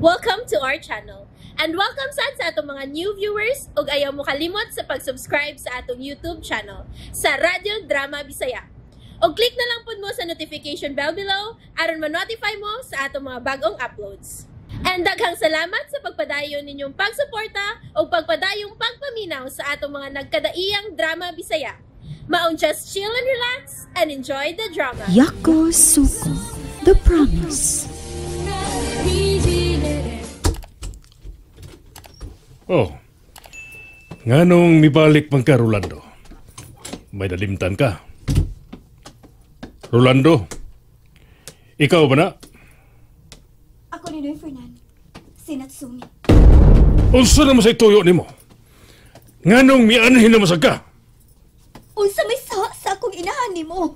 Welcome to our channel. And welcome sa atong mga new viewers ug ayaw mo kalimot sa pag-subscribe sa atong YouTube channel sa Radyo Drama Bisaya. O click na lang pud mo sa notification bell below aron ma-notify mo sa atong mga bagong uploads. And daghang salamat sa pagpadayon ninyong pagsuporta o pagpadayong pagpaminaw sa atong mga nagkadaiyang Drama Bisaya. Maong just chill and relax and enjoy the drama. Yako Suko, The Promise. Oh, nganong mibalik man ka, Rolando? May nalimtan ka. Rolando, ikaw ba na? Ako ni Noy Fernan, si Natsumi. Unsa naman sa ituyo ni mo? Nganong mianhin na masag ka? Unsa may sa akong inahan ni mo?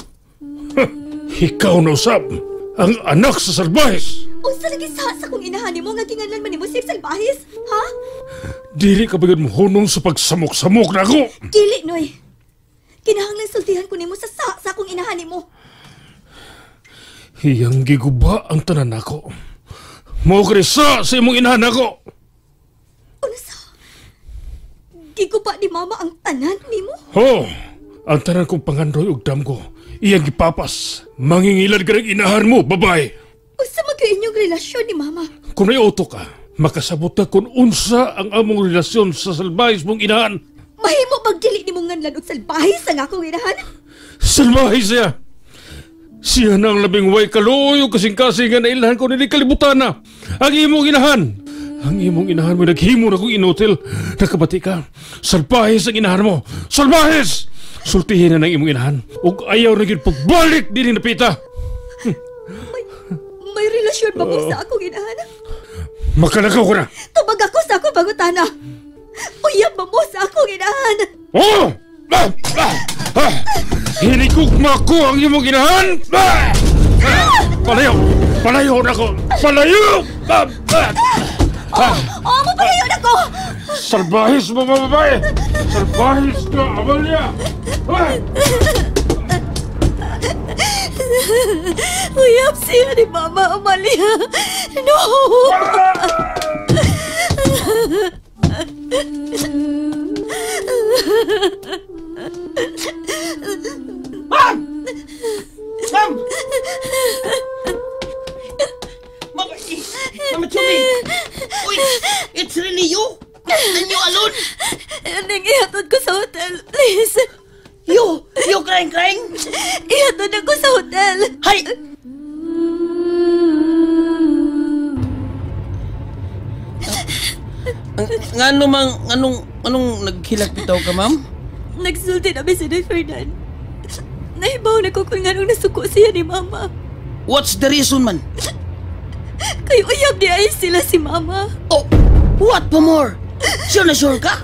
Ikaw na usab, ang anak sa salbahis. Unsa lagi sa akong inahan ni mo nga ginganlan man ni mo siya salbahis? Ha? Dili ka bagad mo hunong sa pagsamok-samok na ako. Dili, Noy. Kinahanglan sultihan ko ni mo sa akong inahan ni mo. Iyang giguba ang tanan ako. Mao krisa sa imong inahan ako. Ano sa? Giguba ni Mama ang tanan ni mo? Oh, ang tanan kong pangandoy ug damgo. Iyang gipapas. Mangingilad ka ng inahan mo, babae. Unsa magyo inyong relasyon ni Mama? Kung naiuto ka, makasabot ka kung unsa ang among relasyon sa salbahis mong inahan. Mahimo pagdili ni mong nganlan og salbahis ang akong inahan? Salbahis siya. Siya na ang labing way kaluoy o kasing-kasing nga nailahan ko nili kalibutan na. Ang imong inahan. Ang imong inahan mo naghimo na kong inutil. Nakabati ka. Salbahis ang inahan mo. Salbahis! Sultihin na ng imong inahan. Ug ayaw na yun pagbalik din ni Napita. May relasyon ba mo sa akong inahan? Makalakaw ko na. Tubag ako sa akong pangutana. Uyab ba mo sa akong inahan? Oh! Hinikugma ko ang imong inahan! Palayo! Palayo na ko! Palayo! Mapalayo na ko! Salbahis mo mga babae! Salbahis ka, Amalia! Uyab siya ni Mama Amalia! No! Ma'am! Ma'am! Mama Chumi! Uy! It's really you? And you alone? Nang ihatod ko sa hotel, please! You crying? Ihatod ako sa hotel! Hay! Anong naghilak bitaw ka, ma'am? Nagsulti namin si Noy Fernan. Nahibaw na ko kung anong nasuko siya ni Mama. What's the reason, man? Kay uyab di ay sila si Mama. Oh, what pa more? Sure ka?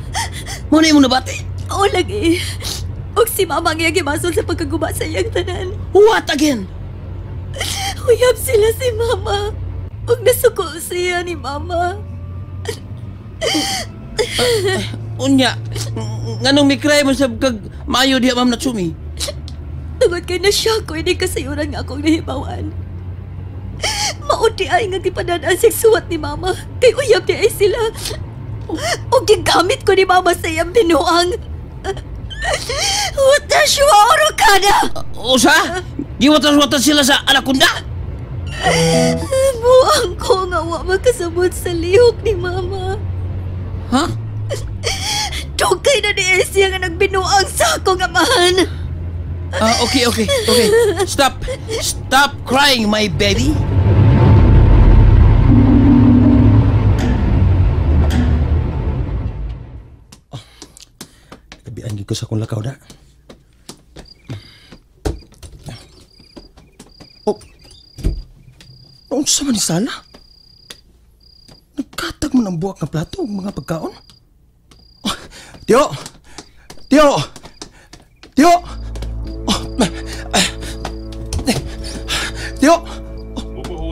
Muna yung nabati? Oo lagi. Og si Mama ang iyang gimasol sa pagkaguba sa iyang tanan. What again? Uyab sila si Mama. Og nasuko siya ni Mama. Unya, nganong mikray mo sa kag maayo diha, Ma'am Natsumi? Tungod kay na-shock ko, hindi kasayuran nga akong nahibawan. Maunti ay nga gipadadaan sa suwat ni Mama. Kay uyab di ay sila. O gigamit ko ni Mama sa iyang binuang. Watashuaoro ka na! Usa? Giwatas-watas sila sa alakunda? Buang ko nga wa makasabot sa lihok ni Mama. Ha? Dugay na ni siya nga nagbinuang sa akong amahan. Okay. Stop crying, my baby. Kabian ko sa akong lakaw na. Oh. Noon sa man ni Sala? Nagkatag mo ng buwak na plato ang mga pagkaon? Oh, Tio! Tio!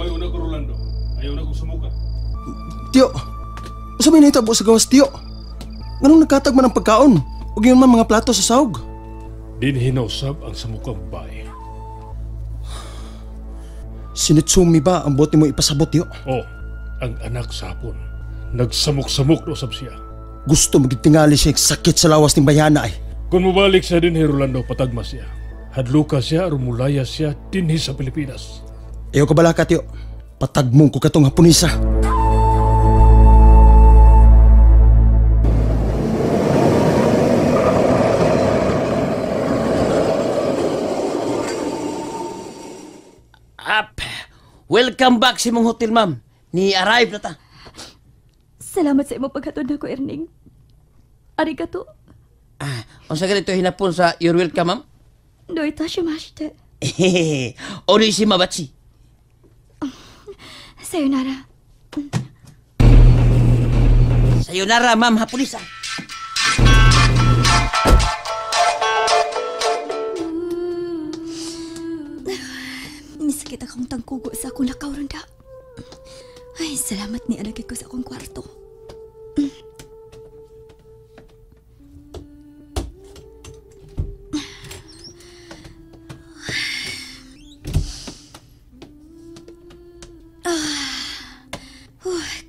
Ayaw na ko, Rolando. Ayaw na ko sumuka. Tio! Usa may nahitabo sa gawas, Tio? Nganong nagkatag man ang pagkaon? Huwag yun man mga plato sa sahog. Dinhinausab ang samukang bae. Si Natsumi ba ang bote mo ipasabot, yo? Oh, ang anak sa hapon. Nagsamok-samok na usab siya. Gusto magtingali siya sakit sa lawas ng bayana ay. Kung mabalik siya din Rolando, patagma siya. Hadluka siya, rumulaya siya dinhi sa Pilipinas. Ayaw ka bala ka, tiyo. Patagmong ko katong hapunisa. Welcome back si mong hotel, ma'am. Ni-arrive na ta. Salamat sa imong paghatod nako, Erning. Arigato. Ang sa ganito hinapon sa you're welcome, ma'am? Do itashimashite. Oni si Mabachi. Sayonara. Sayonara, ma'am, hapunisa. Misakit akong tangkugo sa akong lakaw, Ronda. Ay, salamat ni alagay ko sa akong kwarto.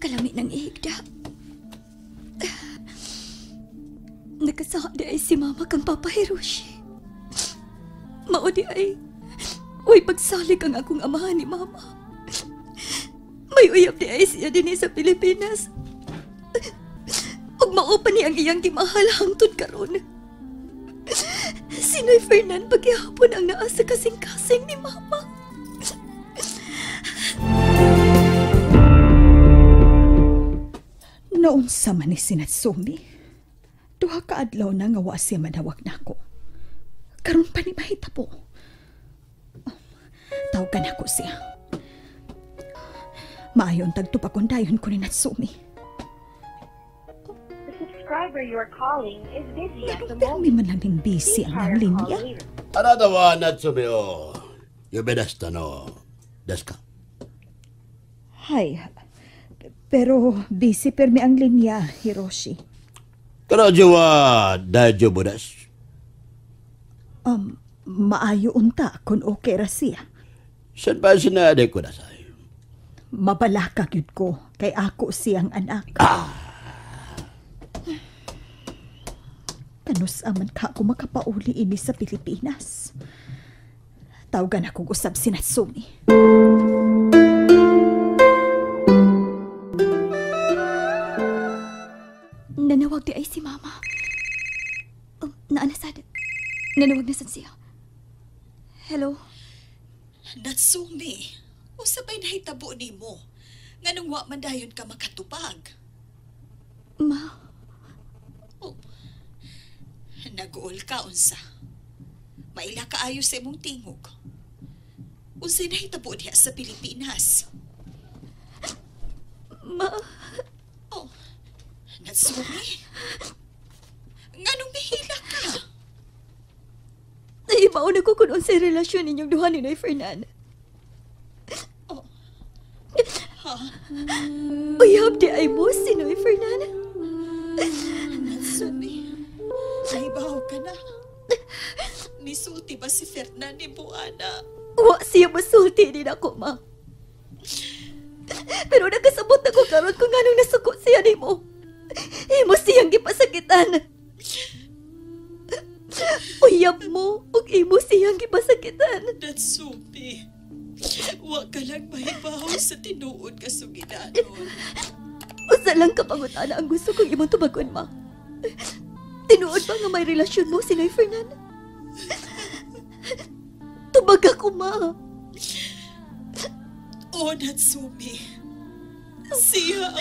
Kalami ng ihigda. Nagkasaha di ay si Mama kang Papa Hiroshi. Mao di ay uy pagsalig ang akong amahan ni Mama. May uyab di ay siya din sa Pilipinas. Ug mao pa ni ang iyang gimahal hangtod karon. Si Noy Fernan paghihapon ang naa sa kasing-kasing ni Mama. Naunsa man ni si Natsumi. Duha ka adlaw na nga wa siya manawag nako. Karon pa ni mahitabo. Tawagan ako siya. Maayon tagtupakon dayon ko ni Natsumi. The subscriber you are calling is busy at the Dami moment. man lang ning busy Please ang try ang your call linya. later. あなたは夏目を呼び出したのですか？ Hay, pero busy permi ang linya, Hiroshi. 彼女は大丈夫です。 Maayo unta kung okay ra siya. 心配しないでください。 Mabalaka gyud ko kay ako siyang anak. Kanus aman ka ako makapauli ini sa Pilipinas. Tawagan akong usab si Natsumi. Nanawag di ay si Mama. Naanasad. Nanawag na sad siya. Hello? Natsumi, usabay nahitabo ni mo. Nganong wa man dayon ka makatupag. Ma, Nag-uol ka, unsa. Maila ka ayo sa imong tingog. Unsay nahitabo diha sa Pilipinas. Ma, Oh, Natsumi? Nganong mihila ka? naibaw na ko kung unsay relasyon ninyong duha ni Noy Fernan. Oh. Ha? Uyab di ay mo si Noy Fernan. Natsumi, nahibaw ka na. Nisulti ba si Fernan ni Buana? Wa siya masulti din ako, Ma. Pero nakasabot ako karon kung anong nasuko siya ni mo. Imo siyang gipasakitan. Uyab mo, ug imo siyang gipasakitan. Natsumi, wa ka lang mahibaw sa tinuod ka sugidanon. Usa lang kapangutana ang gusto kong imong tubagon, Ma. Tinuod ba nga may relasyon mo si Noy Fernan? Tubag ako, Ma. O Natsumi, siya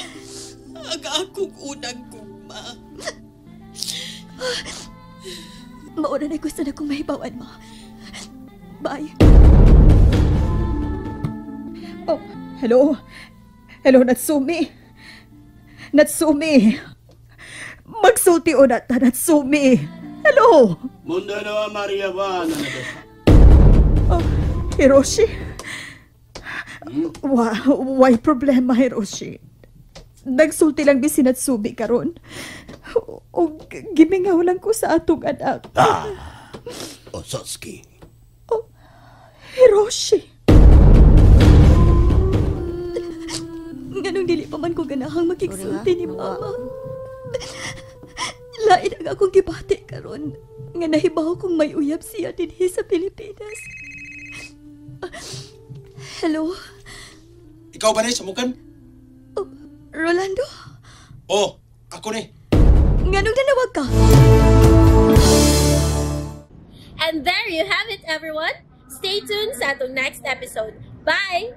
ang akong unang gugma. Mauna na gusto na kong mahibawan, Ma. Bye. Oh, hello? Hello, Natsumi? Natsumi! Magsulti o na, Natsumi! Hello! 問題のマリアは何ですか？ Oh, Hiroshi? Why problema, Hiroshi? Nagsulti lang si Natsumi karon. O gimingaw lang ko sa atong anak. Osotsuki. Hiroshi! Nganong dili pa man ko ganahang makigsulti ni mama. Lain ang akong gibati karon nga nahibaw kong may uyab siya dinhi sa Pilipinas. Hello? Ikaw ba ni samukan? Rolando? Oh, ako ni. Nganong nanawag ka? And there you have it, everyone. Stay tuned sa atong next episode. Bye!